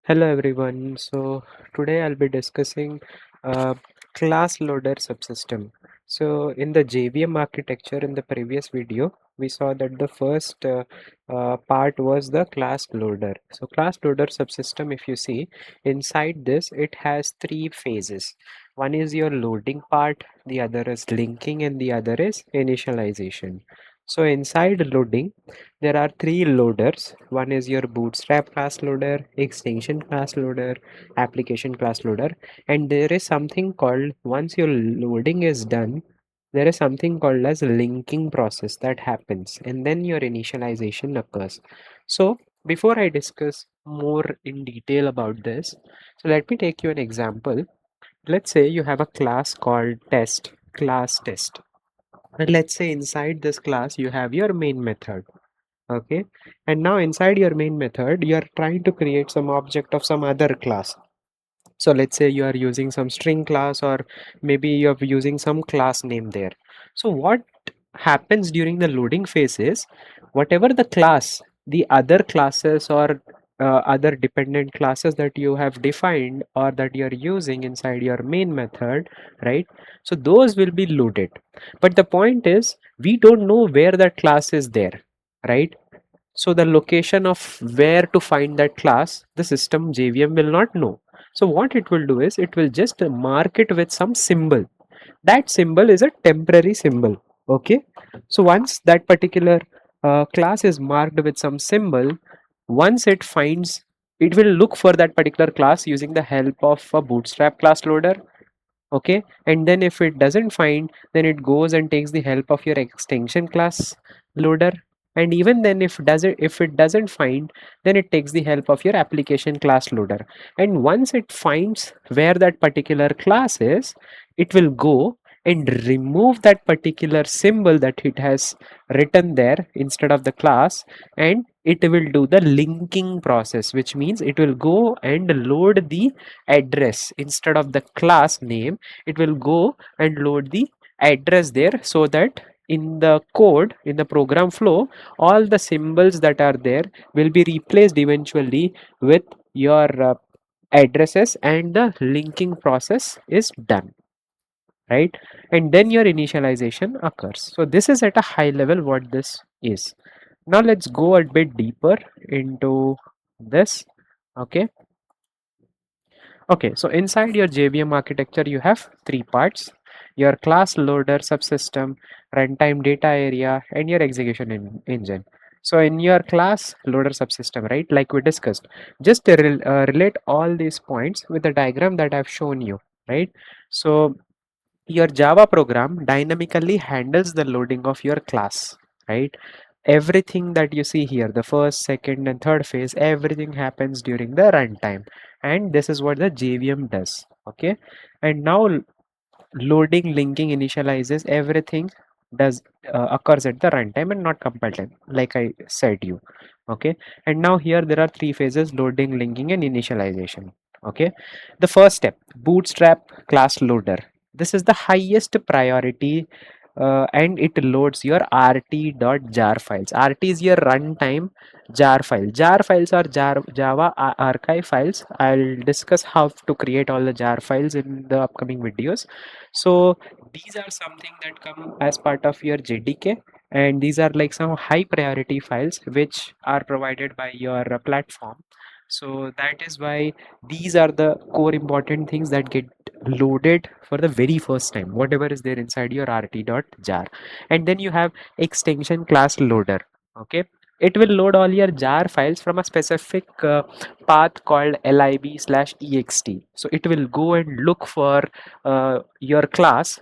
Hello everyone. So today I'll be discussing uh, class loader subsystem. So in the JVM architecture in the previous video, we saw that the first part was the class loader. So class loader subsystem, if you see inside this, it has three phases. One is your loading part, the other is linking, and the other is initialization. So inside loading, there are three loaders. One is your Bootstrap class loader, extension class loader, application class loader, and there is something called, once your loading is done, there is something called as linking process that happens, and then your initialization occurs. So before I discuss more in detail about this, so let me take you an example. Let's say you have a class called class test. And let's say inside this class you have your main method. Okay, and now inside your main method you are trying to create some object of some other class. So let's say you are using some string class, or maybe you're using some class name there. So what happens during the loading phase is, whatever the class, the other classes or other dependent classes that you have defined or that you're using inside your main method, right? So those will be loaded. But the point is, we don't know where that class is there, right? So the location of where to find that class, the system JVM will not know. So what it will do is, it will just mark it with some symbol. That symbol is a temporary symbol. Okay. So once that particular class is marked with some symbol, once it finds, it will look for that particular class using the help of a Bootstrap class loader. Okay, and then if it doesn't find, then it goes and takes the help of your extension class loader. And even then, if it doesn't find, then it takes the help of your application class loader. And once it finds where that particular class is, it will go and remove that particular symbol that it has written there instead of the class, and it will do the linking process, which means it will go and load the address instead of the class name. It will go and load the address there, so that in the code, in the program flow, all the symbols that are there will be replaced eventually with your addresses, and the linking process is done, right? And then your initialization occurs. So this is at a high level what this is. Now let's go a bit deeper into this. Okay. Okay, so inside your JVM architecture, you have three parts: your class loader subsystem, runtime data area, and your execution engine. So in your class loader subsystem, right, like we discussed, just relate all these points with the diagram that I've shown you, right? So your Java program dynamically handles the loading of your class, right? Everything that you see here, the first, second, and third phase, everything happens during the runtime, and this is what the JVM does. Okay, and now loading, linking, initializes, everything does occurs at the runtime and not compile time, like I said you. Okay, and now here there are three phases: loading, linking, and initialization. Okay, the first step, Bootstrap class loader. This is the highest priority, and it loads your rt.jar files. Rt is your runtime jar file. Jar files are Java archive files. I'll discuss how to create all the jar files in the upcoming videos. So these are something that come as part of your JDK, and these are like some high priority files which are provided by your platform. So that is why these are the core important things that get loaded for the very first time, whatever is there inside your rt.jar. And then you have extension class loader. Okay, it will load all your jar files from a specific path called lib/ext. So it will go and look for your class,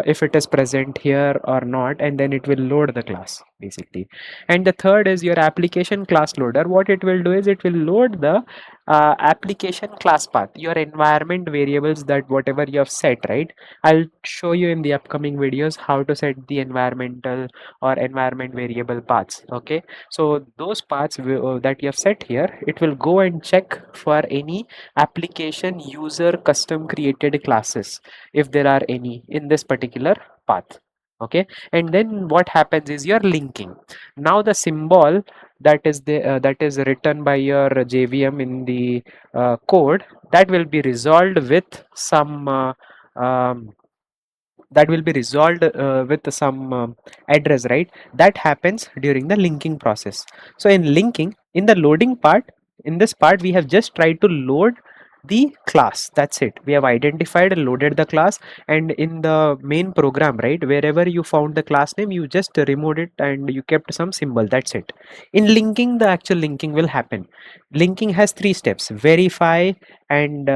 if it is present here or not, and then it will load the class basically. And the third is your application class loader. What it will do is, it will load the application class path, your environment variables, that whatever you have set, right? I'll show you in the upcoming videos how to set the environmental or environment variable paths. Okay, so those paths that you have set here, it will go and check for any application user custom created classes, if there are any in this particular path. Okay, and then what happens is your linking. Now the symbol that is written by your JVM in the code, that will be resolved with some address, right? That happens during the linking process. So in linking, in the loading part, in this part we have just tried to load the class. That's it. We have identified and loaded the class, and in the main program, right, wherever you found the class name, you just removed it and you kept some symbol. That's it. In linking, the actual linking will happen. Linking has three steps: verify, and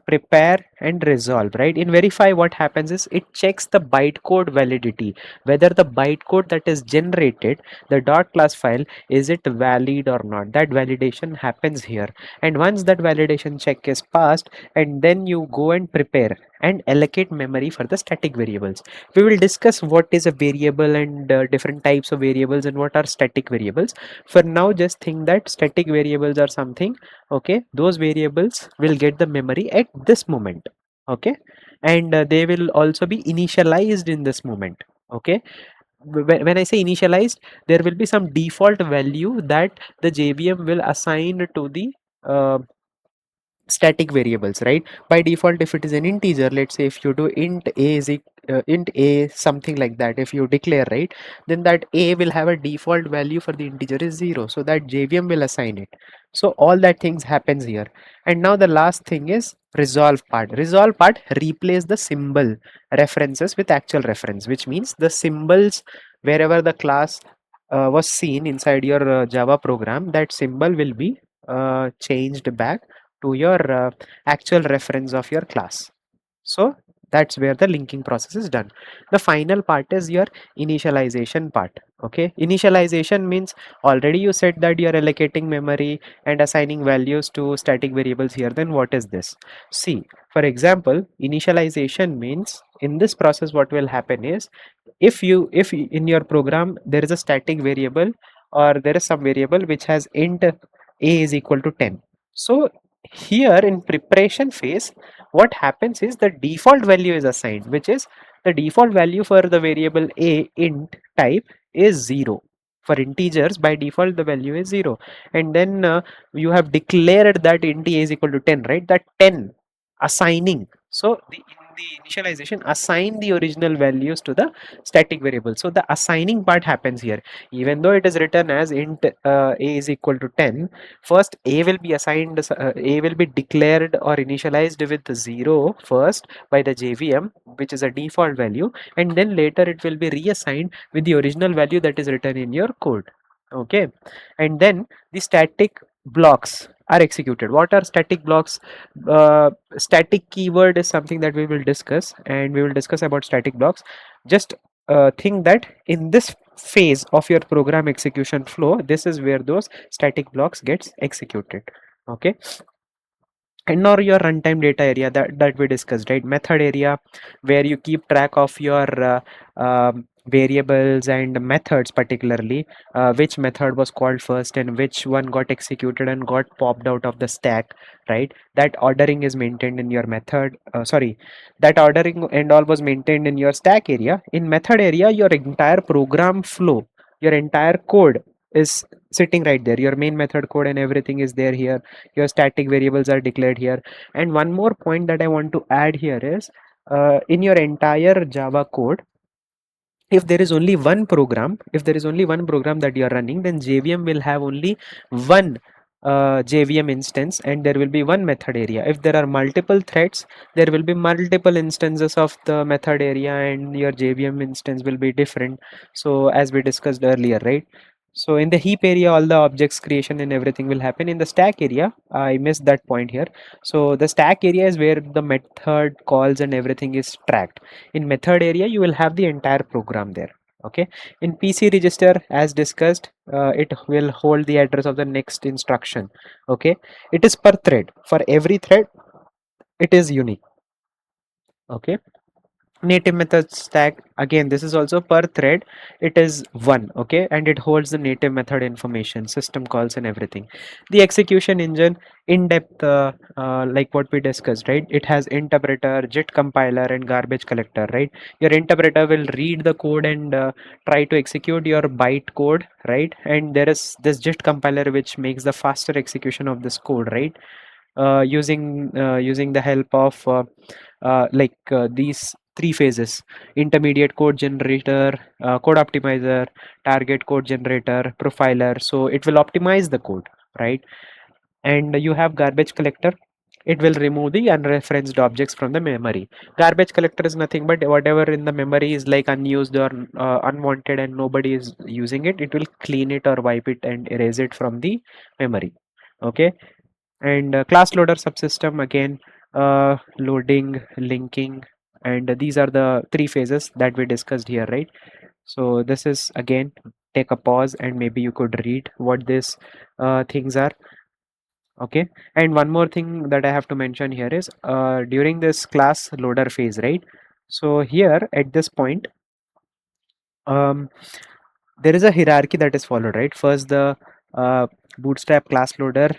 prepare, and resolve. Right? In verify, what happens is it checks the bytecode validity, whether the bytecode that is generated, the dot class file, is it valid or not. That validation happens here, and once that validation check is passed, and then you go and prepare and allocate memory for the static variables. We will discuss what is a variable and different types of variables and what are static variables. For now, just think that static variables are something, okay, those variables will get the memory at this moment, okay, and they will also be initialized in this moment, okay. When I say initialized, there will be some default value that the JVM will assign to the uh, static variables, right? By default, if it is an integer, let's say if you do int a something like that, if you declare, right, then that a will have a default value for the integer is 0, so that JVM will assign it. So all that things happens here. And now the last thing is resolve part. Resolve part replace the symbol references with actual reference, which means the symbols wherever the class was seen inside your Java program, that symbol will be changed back to your actual reference of your class. So that's where the linking process is done. The final part is your initialization part. Okay, initialization means already you said that you are allocating memory and assigning values to static variables here. Then what is this? See, for example, initialization means in this process what will happen is, in your program there is a static variable, or there is some variable which has int a is equal to 10. So here in preparation phase, what happens is the default value is assigned, which is the default value for the variable a int type is 0. For integers, by default the value is 0, and then you have declared that int a is equal to 10, right? That 10 assigning, so in the initialization, assign the original values to the static variable. So the assigning part happens here. Even though it is written as int a is equal to 10, first a will be assigned, a will be declared or initialized with 0 first by the JVM, which is a default value, and then later it will be reassigned with the original value that is written in your code. Okay, and then the static blocks are executed. What are static blocks? Static keyword is something that we will discuss, and we will discuss about static blocks. Just think that in this phase of your program execution flow, this is where those static blocks gets executed. Okay, and or your runtime data area that we discussed, right? Method area, where you keep track of your variables and methods, particularly which method was called first and which one got executed and got popped out of the stack, right? That ordering is maintained in your method, that ordering and all was maintained in your stack area. In method area, your entire program flow, your entire code is sitting right there. Your main method code and everything is there here. Your static variables are declared here. And one more point that I want to add here is, in your entire Java code, if there is only one program, if there is only one program that you are running, then JVM will have only one JVM instance, and there will be one method area. If there are multiple threads, there will be multiple instances of the method area, and your JVM instance will be different. So as we discussed earlier, right? So in the heap area, all the objects creation and everything will happen. In the stack area, I missed that point here. So the stack area is where the method calls and everything is tracked. In method area, you will have the entire program there. Okay, in PC register, as discussed, it will hold the address of the next instruction. Okay, it is per thread. For every thread, it is unique. Okay, native method stack, again this is also per thread, it is one, okay, and it holds the native method information, system calls and everything. The execution engine, in depth, like what we discussed, right? It has interpreter, JIT compiler and garbage collector, right? Your interpreter will read the code and try to execute your byte code, right? And there is this JIT compiler which makes the faster execution of this code, right? Using the help of these three phases: intermediate code generator, code optimizer, target code generator, profiler. So it will optimize the code, right? And you have garbage collector, it will remove the unreferenced objects from the memory. Garbage collector is nothing but whatever in the memory is like unused or unwanted and nobody is using it, it will clean it or wipe it and erase it from the memory, okay. And class loader subsystem, again, loading, linking, and these are the three phases that we discussed here, right? So this is, again, take a pause and maybe you could read what these things are, okay. And one more thing that I have to mention here is during this class loader phase, right? So here at this point, um, there is a hierarchy that is followed, right? First the uh, bootstrap class loader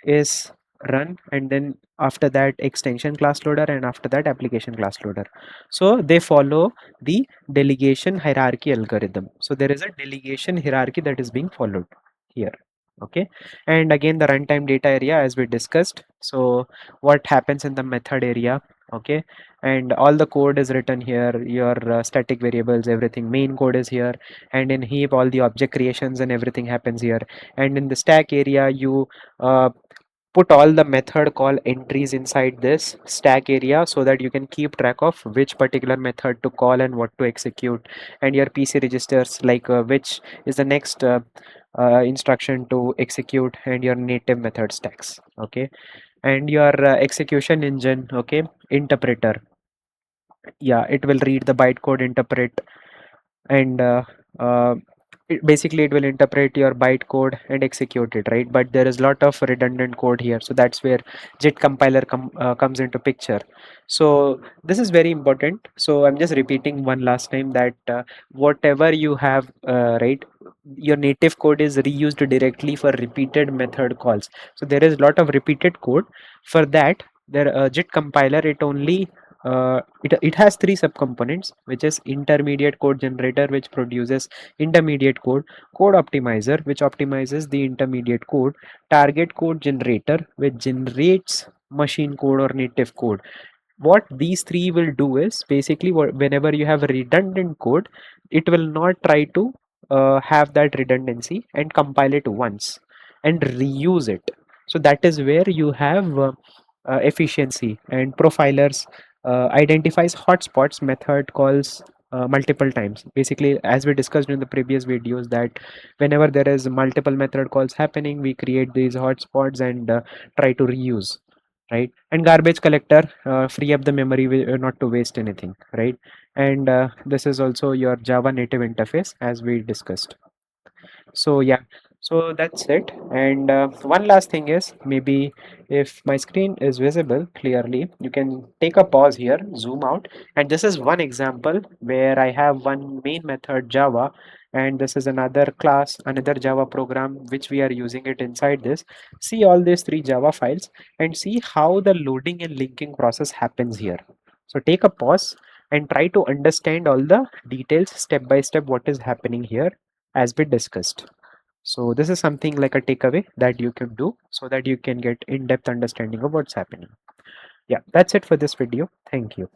is run, and then after that extension class loader, and after that application class loader. So they follow the delegation hierarchy algorithm. So there is a delegation hierarchy that is being followed here, okay. And again, the runtime data area, as we discussed, so what happens in the method area, okay. And all the code is written here, your static variables, everything, main code is here. And in heap, all the object creations and everything happens here. And in the stack area, you uh, put all the method call entries inside this stack area, so that you can keep track of which particular method to call and what to execute. And your PC registers, like which is the next instruction to execute, and your native method stacks, okay. And your execution engine, okay, interpreter, yeah, it will read the bytecode, interpret, and basically it will interpret your bytecode and execute it, right? But there is a lot of redundant code here, so that's where JIT compiler comes into picture. So this is very important, so I'm just repeating one last time that whatever you have, right, your native code is reused directly for repeated method calls. So there is a lot of repeated code. For that, there JIT compiler, it only it has three subcomponents, which is intermediate code generator, which produces intermediate code; code optimizer, which optimizes the intermediate code; target code generator, which generates machine code or native code. What these three will do is basically, whenever you have redundant code, it will not try to have that redundancy and compile it once and reuse it. So that is where you have efficiency. And profilers identifies hotspots method calls multiple times. Basically, as we discussed in the previous videos, that whenever there is multiple method calls happening, we create these hotspots and try to reuse, right? And garbage collector, free up the memory, not to waste anything, right? And this is also your Java native interface, as we discussed. So yeah, so that's it. And one last thing is, maybe if my screen is visible clearly, you can take a pause here, zoom out, and this is one example where I have one main method Java, and this is another class, another Java program which we are using it inside this. See all these three Java files and see how the loading and linking process happens here. So take a pause and try to understand all the details step by step what is happening here, as we discussed. So this is something like a takeaway that you can do, so that you can get in-depth understanding of what's happening. Yeah, that's it for this video. Thank you.